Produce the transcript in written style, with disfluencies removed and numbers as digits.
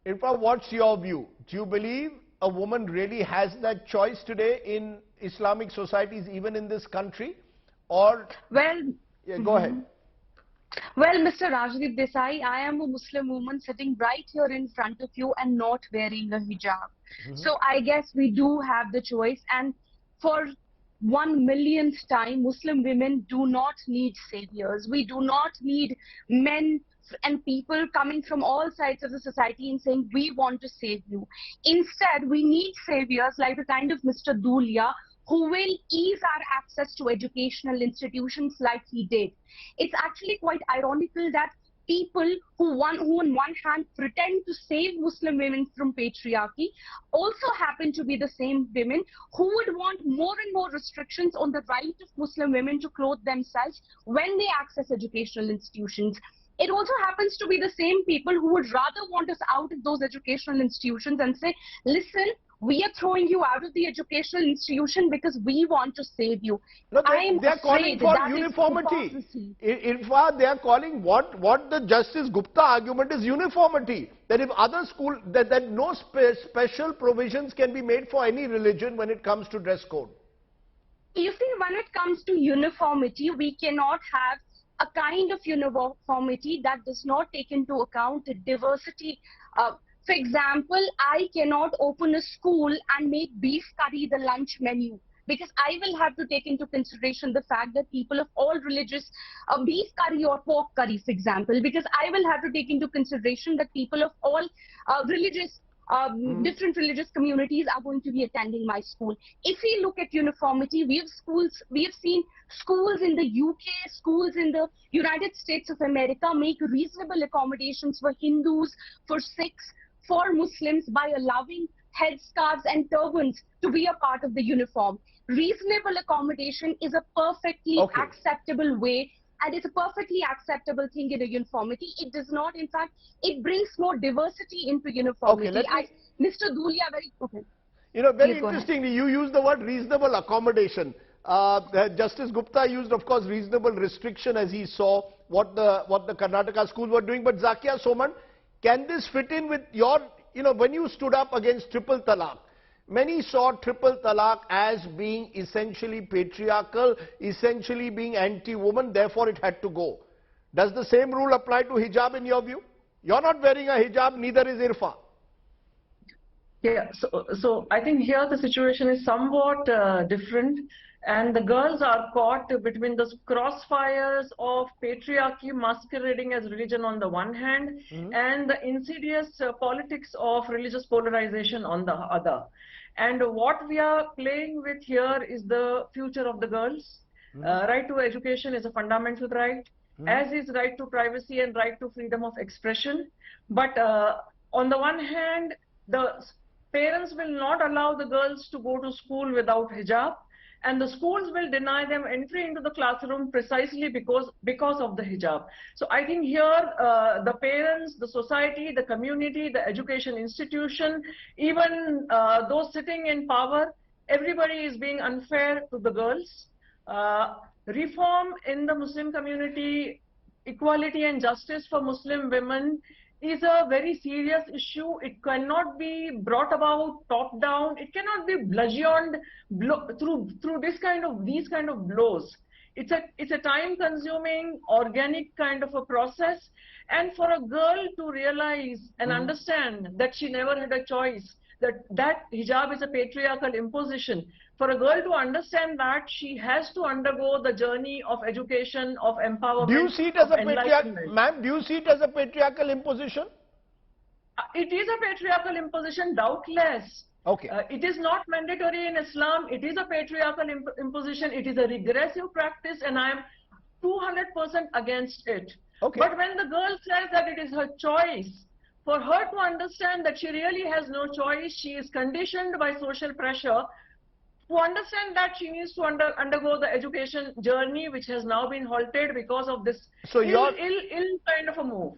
Irfa, what's your view? Do you believe a woman really has that choice today in Islamic societies, even in this country? Or, Well, yeah, go ahead. Well, Mr. Rajdeep Desai, I am a Muslim woman sitting right here in front of you and not wearing a hijab. So I guess we do have the choice. And for 1 millionth time, Muslim women do not need saviors. We do not need men and people coming from all sides of the society and saying, we want to save you. Instead, we need saviors like the kind of Mr. Dhulia, who will ease our access to educational institutions like he did. It's actually quite ironical that people who on one hand pretend to save Muslim women from patriarchy also happen to be the same women who would want more and more restrictions on the right of Muslim women to clothe themselves when they access educational institutions. It also happens to be the same people who would rather want us out of those educational institutions and say, listen, we are throwing you out of the educational institution because we want to save you. No, they are calling for uniformity. In fact, they are calling what the Justice Gupta argument is uniformity. That if other schools, that no special provisions can be made for any religion when it comes to dress code. You see, when it comes to uniformity, we cannot have a kind of uniformity that does not take into account the diversity. For example, I cannot open a school and make beef curry the lunch menu because I will have to take into consideration the fact that people of all religious, beef curry or pork curry, for example, because I will have to take into consideration that people of all religious different religious communities are going to be attending my school. If we look at uniformity, we have seen schools in the UK, schools in the United States of America make reasonable accommodations for Hindus, for Sikhs, for Muslims by allowing headscarves and turbans to be a part of the uniform. Reasonable accommodation is a perfectly acceptable way, and it's a perfectly acceptable thing in a uniformity. It does not, in fact, it brings more diversity into uniformity. Mr. Dhulia, You know, very interestingly, you use the word reasonable accommodation. Justice Gupta used, of course, reasonable restriction as he saw what the Karnataka schools were doing. But Zakia, Soman, can this fit in with your, when you stood up against triple talaq? Many saw triple talaq as being essentially patriarchal, essentially being anti-woman, therefore it had to go. Does the same rule apply to hijab in your view? You're not wearing a hijab, neither is Irfa. Yeah, so I think here the situation is somewhat different, and the girls are caught between the crossfires of patriarchy masquerading as religion on the one hand, and the insidious politics of religious polarization on the other. And what we are playing with here is the future of the girls. Right to education is a fundamental right, as is right to privacy and right to freedom of expression. But on the one hand, the parents will not allow the girls to go to school without hijab, and the schools will deny them entry into the classroom precisely because of the hijab. So I think here the parents, the society, the community, the education institution, even those sitting in power, everybody is being unfair to the girls. Reform in the Muslim community, equality and justice for Muslim women is a very serious issue. It cannot be brought about top down. It cannot be bludgeoned through these kind of blows. It's a time consuming organic kind of a process, and for a girl to realize and understand that she never had a choice, that hijab is a patriarchal imposition. For a girl to understand that, she has to undergo the journey of education, of empowerment. Do you see it as a patriarchal, ma'am? Do you see it as a patriarchal imposition? It is a patriarchal imposition, doubtless. Okay. It is not mandatory in Islam. It is a patriarchal imposition. It is a regressive practice, and I am 200% against it. Okay. But when the girl says that it is her choice, for her to understand that she really has no choice, she is conditioned by social pressure. To understand that, she needs to undergo the education journey, which has now been halted because of this ill kind of a move.